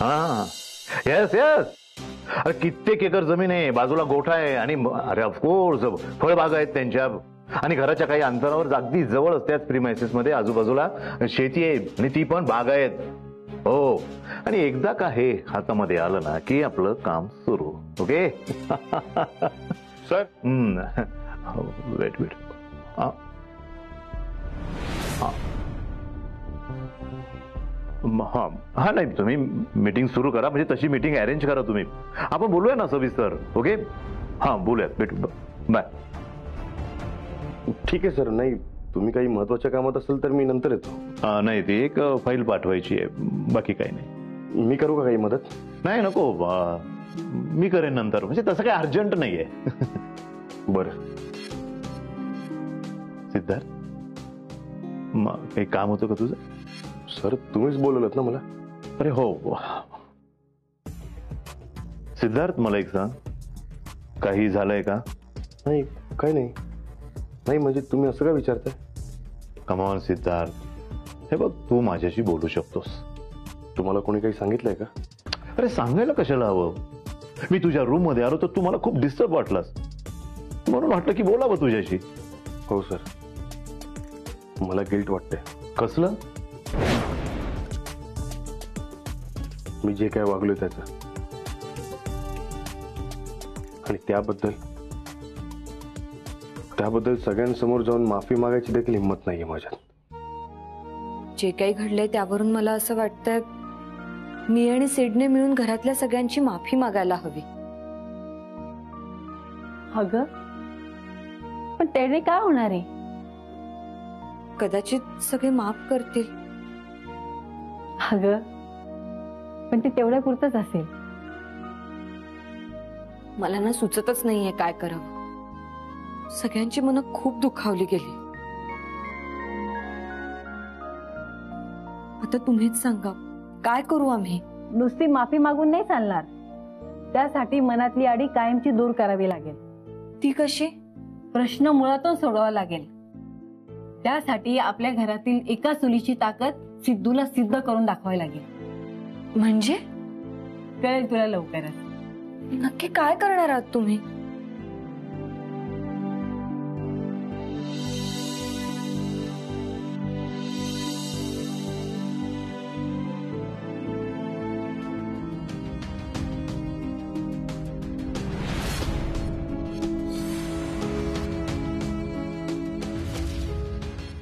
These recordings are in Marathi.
हा येस येस. अरे कित्येक एकर जमीन आहे, बाजूला गोठा आहे आणि अरे ऑफकोर्स फळबाग आहेत त्यांच्या, आणि घराच्या काही अंतरावर अगदी जवळच त्याच प्रिमायसेस मध्ये आजूबाजूला शेती आहे आणि ती पण बाग आहेत. हो, आणि एकदा का हे हातामध्ये आलं ना की आपलं काम सुरू. Okay sir. Wait wait. हा नाही, तुम्ही मीटिंग सुरू करा, म्हणजे तशी मीटिंग अरेंज करा तुम्ही. आपण बोलूया ना सविस्तर. ओके हा बोलूयात, भेटू. बाय. ठीक आहे सर. नाही तुम्ही काही महत्वाच्या कामात असेल तर मी नंतर येतो. नाही, ती एक फाईल पाठवायची आहे, बाकी काही नाही. मी करू का काही मदत? नाही नको, मी करेन नंतर, म्हणजे तसं काही अर्जंट नाहीये. बरं. सिद्धार्थ, काही काम होतं का तुझं? सर तुम्हीच बोलवलत ना मला. अरे हो सिद्धार्थ, मला एक सांग, काही झालंय का? नाही काही नाही. नाही म्हणजे तुम्ही असं का विचारताय? कम ऑन सिद्धार्थ, हे बघ तू माझ्याशी बोलू शकतोस. तुम्हाला कोणी काही सांगितलंय का? अरे सांगायला कशाला हवं, मी तुझ्या रूम मध्ये आलो तर तू मला खूप डिस्टर्ब वाटलास, म्हणून वाटलं की बोलावं तुझ्याशी. हो सर, मला गिल्ट वाटतंय. कसलं? मी जे काय वागलोय त्याचं, आणि त्याबद्दल सगळ्यांसमोर जाऊन माफी मागायची देखील हिंमत नाहीये माझ्यात. जे काही घडलंय त्यावरून मला असं वाटतंय मी आणि सिडने मिळून घरातल्या सगळ्यांची माफी मागायला हवी. अगं पण त्याने काय होणार आहे? कदाचित सगळे माफ करतील. अगं पण ते तेवढ्या पुरतच असेल. मला ना सुचतच नाहीये काय करावं. सगळ्यांची मनं खूप दुखावली गेली. आता तुम्हीच सांगा, काय करू आम्ही? नुसती माफी मागून नाही चालणार, त्यासाठी मनातली आडी कायमची दूर करावी लागेल. ती कशी? प्रश्न मुळातून सोडवावा लागेल. त्यासाठी आपल्या घरातील एका चुलीची ताकद सिद्धूला सिद्ध करून दाखवावी लागेल. म्हणजे? कळेल तुला लवकरच. नक्की काय करणार आहात तुम्ही?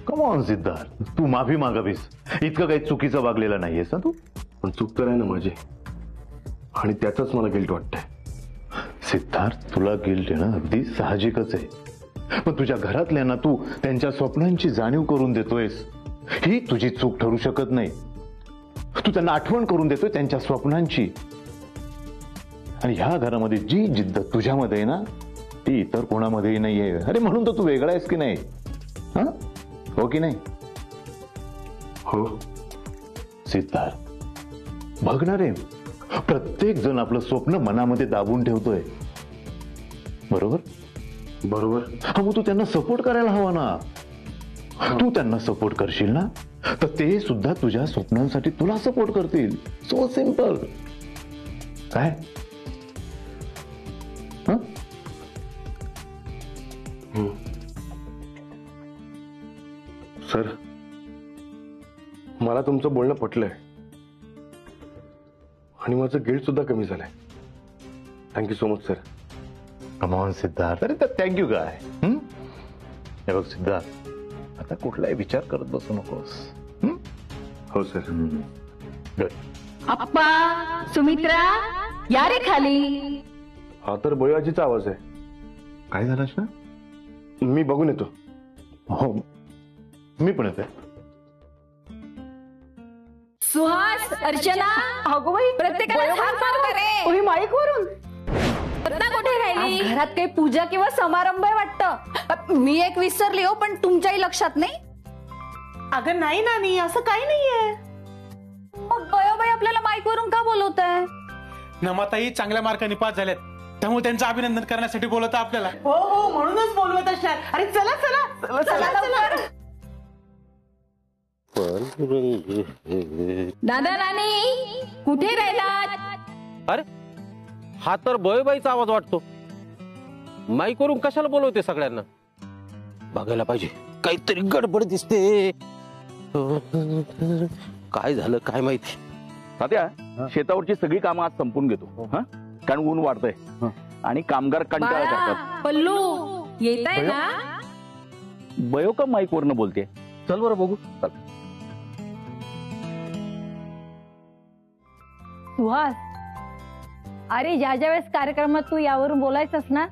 कम ऑन सिद्धार्थ, तू माफी मागावीस, इतकं काही चुकीचं वागलेलं नाहीयेस ना तू. पण चूक तर आहे ना माझी, आणि त्याचंच मला गिल्ट वाटतंय. सिद्धार्थ, तुला गिल्ट येणं अगदी साहजिकच आहे, पण तुझ्या घरातल्यांना तू त्यांच्या स्वप्नांची जाणीव करून देतोयस, ही तुझी चूक ठरू शकत नाही. तू त्यांना आठवण करून देतोय त्यांच्या स्वप्नांची, आणि ह्या घरामध्ये जी जिद्द तुझ्यामध्ये आहे ना ती इतर कोणामध्येही नाहीये. अरे म्हणून तर तू वेगळा आहेस की नाही? हा, हो की नाही? हो सिद्धार्थ, बघणार आहे, प्रत्येक जण आपलं स्वप्न मनामध्ये दाबून ठेवतोय, बरोबर? बरोबर. हा, मग तू त्यांना सपोर्ट करायला हवा ना. तू त्यांना सपोर्ट करशील ना तर ते सुद्धा तुझ्या स्वप्नांसाठी तुला सपोर्ट करतील. So simple. काय? सर, मला तुमचं बोलणं पटलंय आणि माझं गिल्ट सुद्धा कमी झालंय. Thank you so much sir. Come on Siddharth, अरे तर थँक्यू काय? हे बघ सिद्धार्थ, आता कुठलाही विचार करत बसू नकोस. हो सर. गुड. अप्पा, सुमित्रा, या रे खाली. हा तर बळीबाजीचा आवाज आहे. काय झालं ना? मी बघून येतो. हो, मी पण येते. सुहास, अर्चना, अगो बाई, प्रत्येकाला हाक मार करे. ओही माईक वरून कुठे राहिली? घरात काही पूजा किंवा समारंभ आहे वाटतं. मी एक विसरली हो, पण तुमच्याही लक्षात नाही? अगं नाही नानी, असं काही नाहीये. मग बयोबाई आपल्याला माईक वरून का बोलवताय? नमाताई चांगल्या मार्कांनी पास झाल्यात, त्यामुळे त्यांचं अभिनंदन करण्यासाठी बोलवत आपल्याला. हो हो, म्हणूनच बोलवत असणार. अरे चला चला चला चला. पण दादा राणी कुठे राहिलात? अरे हा तर बळीबाईचा आवाज वाटतो. माईकवरून कशाला बोलवते सगळ्यांना? बघायला पाहिजे, काहीतरी गडबड दिसते. काय झालं काय माहिती. तात्या, शेतावरची सगळी कामं आज संपून घेतो हा, कारण ऊन वाढतंय आणि कामगार कंटाळा करतात. पल्लू येत आहे ना? बयो का माईक वरनं बोलते? चल बरं बघू. चल. सुहास, अरे ज्या वेळेस कार्यक्रमात तू यावरून बोलायचंस ना,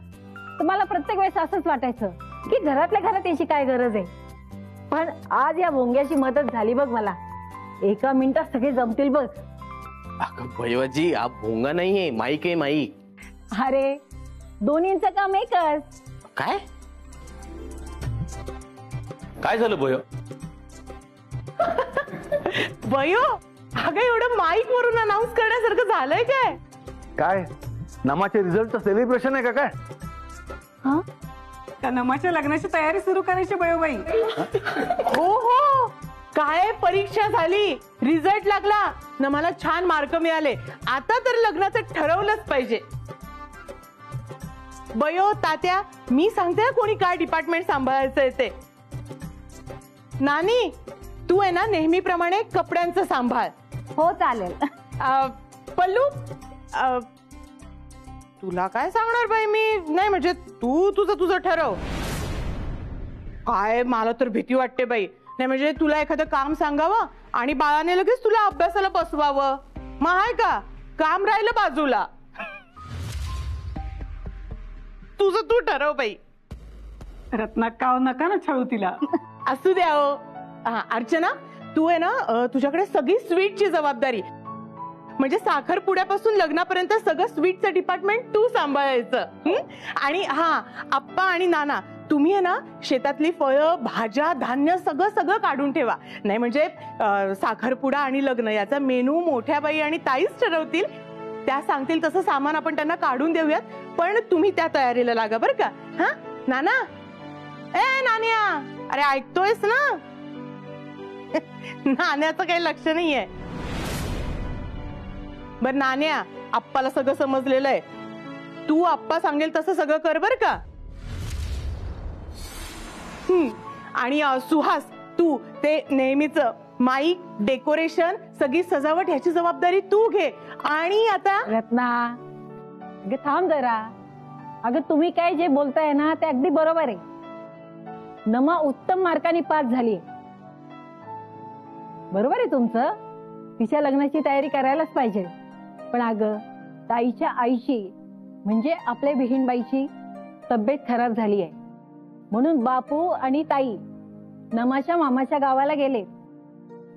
तर मला प्रत्येक वेळेस असंच वाटायचं की घरातल्या घरात याची काय गरज आहे. पण आज या भोंग्याची मदत झाली बघ मला. एका मिनिटात सगळे जमतील बघ. अगं भैयाजी, हा भोंगा नाहीये, माईक आहे माईक. अरे दोन्हींचं काम एकच. काय काय झालं भैया? बयो, अगं एवढं माईक वरून अनाऊन्स करण्यासारखं झालंय काय? काय नमाच्या रिझल्टचं सेलिब्रेशन आहे का काय? हा, त्या नमाच्या लग्नाची तयारी सुरू करायची बयोबाई. हो हो, काय परीक्षा झाली, रिझल्ट लागला, नमाला छान मार्क मिळाले. आता तर लग्नाचं ठरवलंच पाहिजे. बयो तात्या, मी सांगते कोणी काय डिपार्टमेंट सांभाळायचंय ते. नानी, तू आहे ना नेहमीप्रमाणे कपड्यांचं सांभाळ. हो चालेल. पल्लू, तुला काय सांगणार बाई मी? नाही म्हणजे तू तुझं ठरव. काय मला तर भीती वाटते बाई. नाही म्हणजे तुला एखादं काम सांगावं आणि बाळाने लगेच तुला अभ्यासाला बसवावं, मग आहे का काम राहिलं बाजूला. तुझं तू ठरव बाई. रत्ना, काव नका ना छळू तिला. असू द्या हो. हा अर्चना, तू आहे ना तुझ्याकडे सगळी स्वीटची जबाबदारी, म्हणजे साखरपुड्यापासून लग्नापर्यंत सगळं स्वीटचं डिपार्टमेंट तू सांभाळायचं. आणि हा आप्पा आणि नाना, तुम्ही आहे ना शेतातली फळं भाज्या धान्य सगळं सगळं काढून ठेवा. नाही म्हणजे साखरपुडा आणि लग्न याचा मेनू मोठ्या बाई आणि ताईच ठरवतील. त्या सांगतील तसं सामान आपण त्यांना काढून देऊयात, पण तुम्ही त्या तयारीला लागा बरं का. हा नाना, ए नान्या, अरे ऐकतोयस ना? नाण्याचं काही लक्ष नाहीये. बर नान्या, आप्पाला सगळं समजलेलं आहे. तू आप्पा सांगेल तसं सगळं कर बर का. आणि सुहास, तू ते नेहमीच माईक, डेकोरेशन, सगळी सजावट ह्याची जबाबदारी तू घे. आणि आता रत्ना, अगं थांब जरा. अगं तुम्ही काय जे बोलताय ना ते अगदी बरोबर आहे. नमा उत्तम मार्काने पास झाली, बरोबर आहे तुमचं. तिच्या लग्नाची तयारी करायलाच पाहिजे. पण अगं ताईच्या आईची म्हणजे आपल्या बहीणबाईची तब्येत खराब झाली आहे, म्हणून बापू आणि ताई नमाच्या मामाच्या गावाला गेले.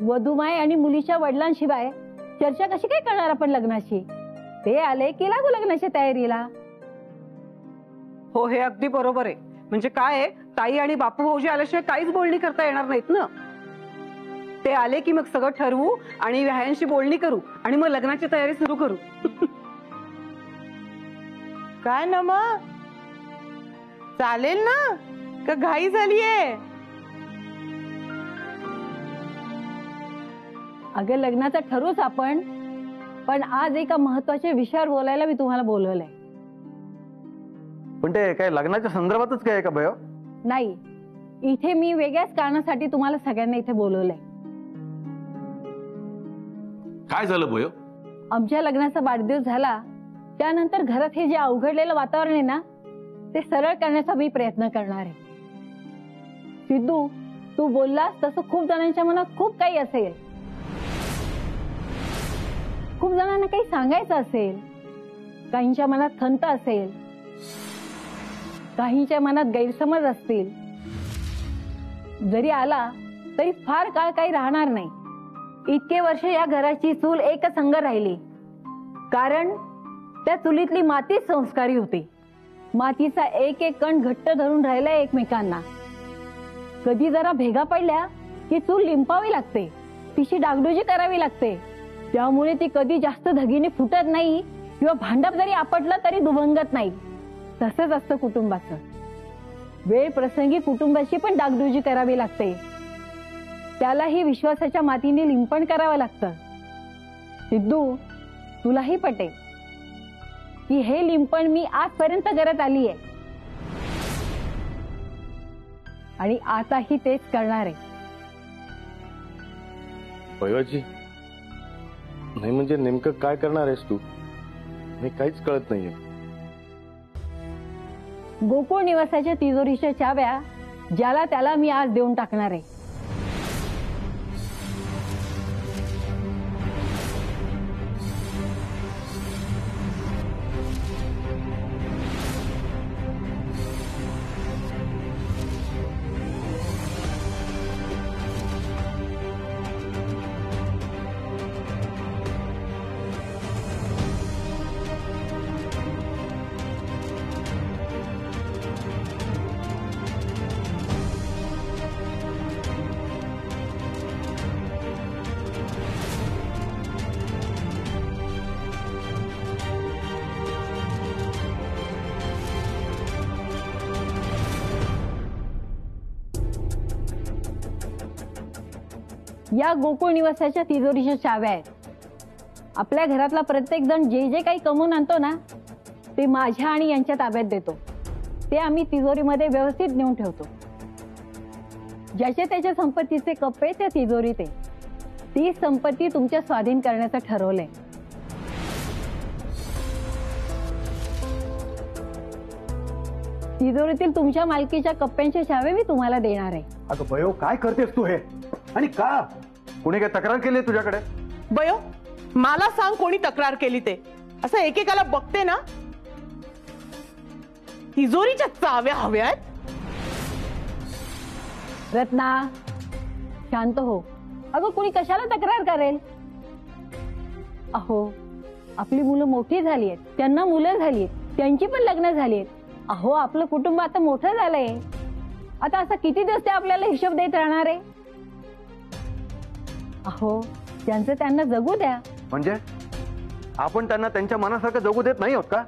वधूमाय आणि मुलीच्या वडिलांशिवाय चर्चा कशी काय करणार आपण लग्नाची? ते आले की लागू लग्नाच्या तयारीला. हो, हे अगदी बरोबर आहे. म्हणजे काय आहे, ताई आणि बापू भाऊजी आल्याशिवाय काहीच बोलणी करता येणार नाहीत ना. ते आले की मग सगळं ठरवू आणि व्यायांशी बोलणी करू आणि मग लग्नाची तयारी सुरू करू. काय नमा, चालेल ना का घाई झालीये? अगं लग्नाचं ठरूच आपण, पण आज एका महत्वाच्या विषयावर बोलायला मी तुम्हाला बोलवलंय. पण ते काय लग्नाच्या संदर्भातच काय का बयो? नाही, इथे मी वेगळ्याच कारणासाठी तुम्हाला सगळ्यांना इथे बोलवलंय. काय झालं बयो? आमच्या लग्नाचा वाढदिवस झाला त्यानंतर घरात हे जे अवघडलेलं वातावरण आहे ना, ते सरळ करण्याचा मी प्रयत्न करणार आहे. सिद्धू, तू बोललास तसं खूप जणांच्या मनात खूप काही असेल, खूप जणांना काही सांगायचं असेल, काहींच्या मनात खंत असेल, काहींच्या मनात गैरसमज असतील. जरी आला तरी फार काळ काही राहणार नाही. इतके वर्ष या घराची चूल एकसंग राहिली, कारण त्या चुलीतली मातीच संस्कारी होती. मातीचा एक एक कण घट्ट धरून राहिला एकमेकांना. कधी जरा भेगा पडल्या की चूल लिंपावी लागते, तिची डागडुजी करावी लागते. त्यामुळे ती कधी जास्त धगीने फुटत नाही किंवा भांडप जरी आपटलं तरी दुभंगत नाही. तसंच असतं कुटुंबाचं. वेळ प्रसंगी कुटुंबाची पण डागडुजी करावी लागते. त्यालाही विश्वासाच्या मातीने लिंपण करावं लागतं. सिद्धू, तुलाही पटेल की हे लिंपण मी आजपर्यंत करत आली आहे आणि आताही तेच करणार आहे. वैवाजी, नाही म्हणजे नेमकं काय करणार आहेस तू? मी काहीच कळत नाहीये. गोकुळ निवासाच्या तिजोरीच्या चाव्या ज्याला त्याला मी आज देऊन टाकणार आहे. या गोकुळ निवासाच्या तिजोरीच्या चाव्या आहेत. आपल्या घरातला प्रत्येक जण जे जे काही कमवून आणतो ना, ते माझ्या आणि यांच्या ताब्यात देतो. ते आम्ही तिजोरीमध्ये व्यवस्थित नेऊन ठेवतो. ज्याच्या त्याच्या संपत्तीचे कप्पे त्या तिजोरीत आहे. ती संपत्ती तुमच्या स्वाधीन करण्याचं ठरवलंय. तिजोरीतील तुमच्या मालकीच्या कप्प्यांच्या चाव्या मी तुम्हाला देणार आहे. अगं बयो, काय करतेस तू हे? आणि का? कोणी काय तक्रार केली तुझ्याकडे? बयो, मला सांग कोणी तक्रार केली ते. असं एकेकाला बघते ना, तिजोरीच्या चाव्या हव्यात. रत्ना, शांत हो. अगं कोणी कशाला तक्रार करेल? अहो, आपली मुलं मोठी झाली आहेत, त्यांना मुलं झाली आहेत, त्यांची पण लग्न झाली आहेत. अहो, आपलं कुटुंब आता मोठं झालंय. आता असं किती दिवस ते आपल्याला हिशोब देत राहणार आहे? अहो, त्यांचं त्यांना जगू द्या. म्हणजे आपण त्यांना त्यांच्या मनासारखं जगू देत नाही आहोत का?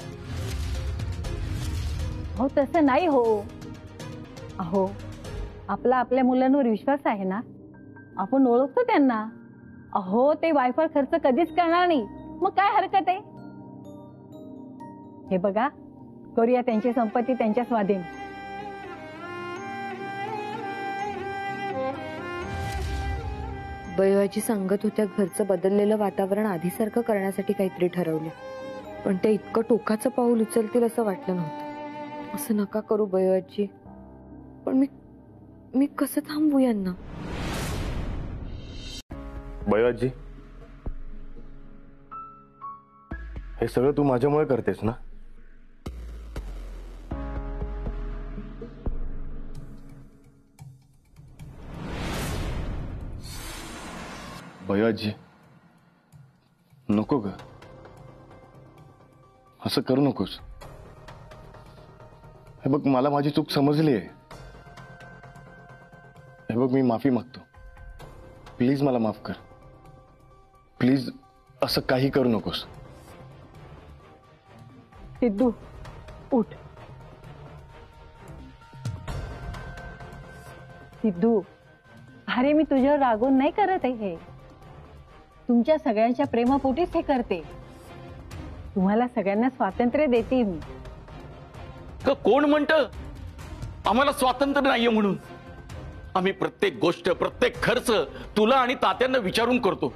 हो, तसं नाही हो. अहो, आपला आपल्या मुलांवर विश्वास आहे ना, आपण ओळखतो त्यांना. अहो, ते वायफळ खर्च कधीच करणार नाही, मग काय हरकत आहे? हे बघा, करूया त्यांची संपत्ती त्यांच्या स्वाधीन. बयोआजी सांगत होत्या घरचं बदललेलं वातावरण आधीसारखं करण्यासाठी काहीतरी ठरवलं, पण ते इतकं टोकाचं पाऊल उचलतील असं वाटलं नव्हतं. असं नका करू बयोआजी. पण मी कसं थांबवू यांना? बयोआजी, हे सगळं तू माझ्यामुळे करतेस ना? बयोआजी, नको ग, असं करू नकोस. हे बघ, मला माझी चूक समजली आहे. हे बघ, मी माफी मागतो. प्लीज मला माफ कर. प्लीज असं काही करू नकोस. सिद्धू, उठ. सिद्धू, अरे मी तुझ्यावर रागून नाही करत आहे. हे तुमच्या सगळ्यांच्या प्रेमापोटीच हे करते. तुम्हाला सगळ्यांना स्वातंत्र्य देते मी. कोण म्हणतं आम्हाला स्वातंत्र्य नाहीये म्हणून? आम्ही प्रत्येक गोष्ट, प्रत्येक खर्च तुला आणि तात्यांना विचारून करतो.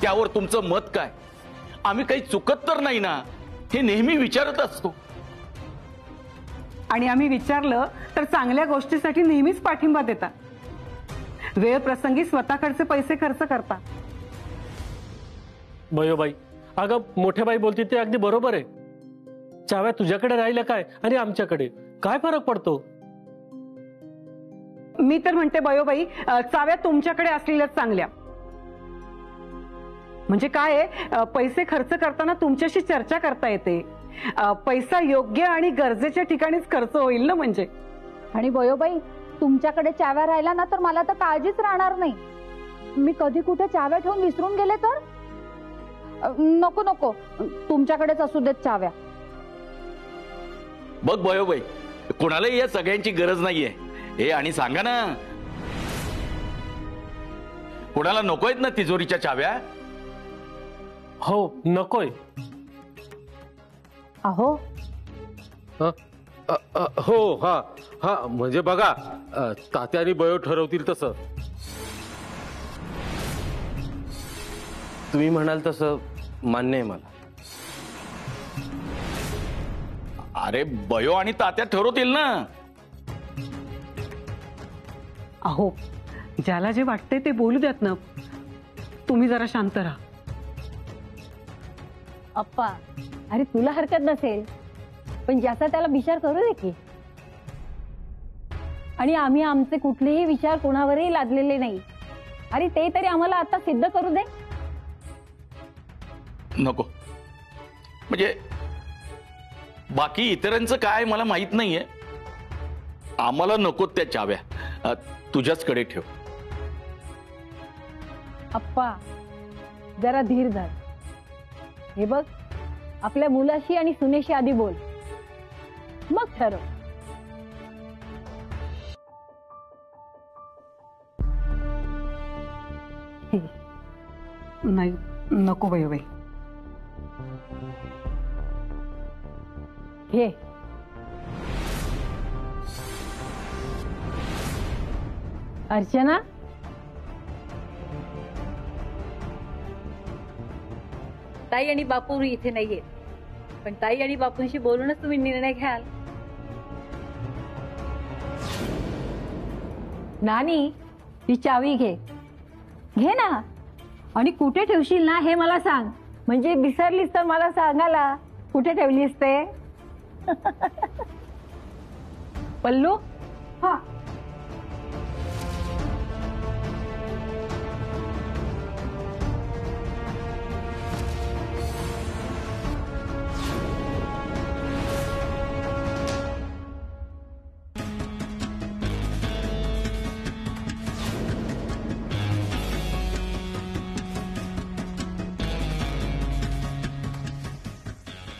त्यावर तुमचं मत काय? आम्ही काही चुकत तर नाही ना, हे नेहमी विचारत असतो. आणि आम्ही विचारलं तर चांगल्या गोष्टीसाठी नेहमीच पाठिंबा देता. वेळ प्रसंगी स्वतःकडचे पैसे खर्च करता. बयोबाई, अगं मोठे बाई बोलते ते अगदी बरोबर आहे. चाव्या तुझ्याकडे राहिल्या काय आणि आमच्याकडे काय फरक पडतो? मी तर म्हणते बयोबाई, चाव्या तुमच्याकडे असलेल्याच चांगल्या. म्हणजे काय आहे, पैसे खर्च करताना तुमच्याशी चर्चा करता येते. पैसा योग्य आणि गरजेच्या ठिकाणीच खर्च होईल ना. म्हणजे आणि बयोबाई, तुमच्याकडे चाव्या राहिला ना तर मला तर काळजीच राहणार नाही. मी कधी कुठे चाव्या ठेवून विसरून गेले तर? नको नको, तुमच्याकडेच असू देत चाव्या. बघ बयोबाई, कोणालाही या सगळ्यांची गरज नाहीये. हे आणि सांगा ना, कोणाला नकोयत ना तिजोरीच्या चाव्या? हो नकोय. अहो हो हा हा म्हणजे बघा तात्या आणि बयो ठरवतील तसं. तुम्ही म्हणाल तसं मान्य आहे मला. अरे बयो आणि तात्या ठरवतील ना. अहो ज्याला जे वाटतंय ते बोलू द्यात ना. तुम्ही जरा शांत राहा. अप्पा, अरे तुला हरकत नसेल पण ज्याचा त्याला विचार करू दे की. आणि आम्ही आमचे कुठलेही विचार कोणावरही लादलेले नाही. अरे ते तरी आम्हाला आता सिद्ध करू दे. नको म्हणजे बाकी इतरांचं काय मला माहित नाहीये. आम्हाला नको त्या चाव्या. तुझ्याचकडे ठेव. अप्पा जरा धीर धर. हे बघ, आपल्या मुलाशी आणि सुनेशी आधी बोल, मग ठरव. नाही नको बाई. घे. अर्चना, ताई आणि बापू इथे नाहीये, पण ताई आणि बापूंशी बोलूनच तुम्ही निर्णय घ्याल. नानी ही चावी घे. घे ना. आणि कुठे ठेवशील ना हे मला सांग, म्हणजे विसरलीस तर मला सांगायला कुठे ठेवलीस ते. पल्लू. हा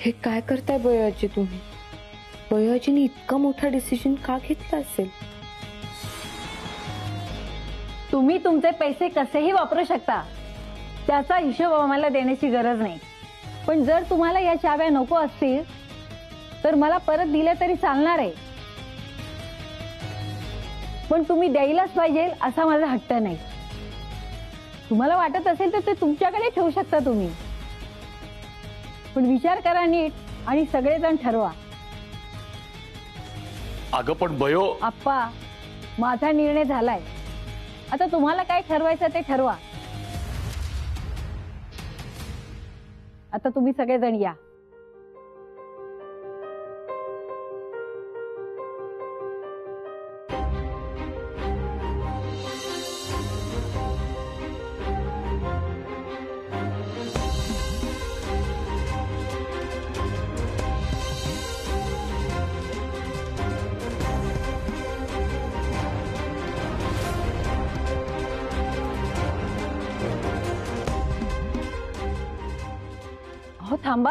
हे काय करताय बयाजी तुम्ही? बयाजीने इतका मोठा डिसिजन का घेतला असेल? तुम्ही तुमचे पैसे कसेही वापरू शकता, त्याचा हिशोब आम्हाला देण्याची गरज नाही. पण जर तुम्हाला या चाव्या नको असतील तर मला परत दिल्या तरी चालणार आहे. पण तुम्ही द्यायलाच पाहिजे असा माझा हट्ट नाही. तुम्हाला वाटत असेल तर ते तुमच्याकडे ठेवू शकता तुम्ही, पण विचार करा नीट आणि सगळेजण ठरवा. अगं पण बयो. आप्पा, माझा निर्णय झालाय. आता तुम्हाला काय ठरवायचं ते ठरवा. आता तुम्ही सगळेजण या. हो थांबा.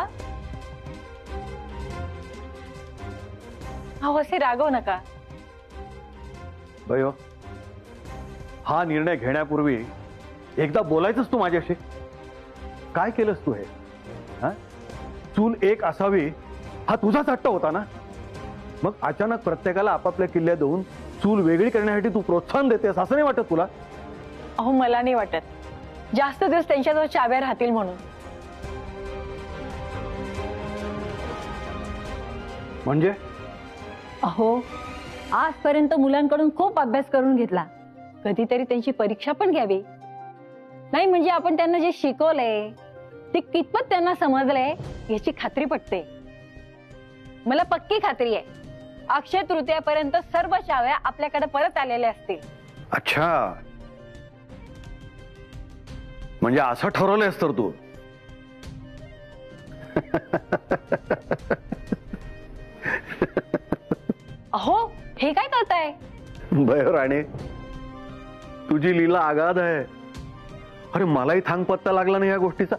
अहो असे रागवू नका. बयो, हा निर्णय घेण्यापूर्वी एकदा बोलायचंच तू माझ्याशी. काय केलंस तू हे? हा, चूल एक असावी हा तुझाच हट्ट होता ना. मग अचानक प्रत्येकाला आपापल्या किल्ल्या देऊन चूल वेगळी करण्यासाठी तू प्रोत्साहन देतेस असं नाही वाटत तुला? अहो मला नाही वाटत जास्त दिवस त्यांच्याजवळ चाव्या राहतील म्हणून. म्हणजे? अहो आजपर्यंत मुलांकडून खूप अभ्यास करून घेतला, कधीतरी त्यांची परीक्षा पण घ्यावी. नाही म्हणजे आपण त्यांना जे शिकवलंय ते कितपत त्यांना समजलंय याची खात्री पटते. मला पक्की खात्री आहे अक्षय तृतीयापर्यंत सर्व चाव्या आपल्याकडे परत आलेल्या असतील. अच्छा, म्हणजे असं ठरवलंयस तर तू. अहो हे काय करताय? बयो राणे, तुझी लीला आगाध आहे. अरे मलाही थांग पत्ता लागला नाही या गोष्टीचा.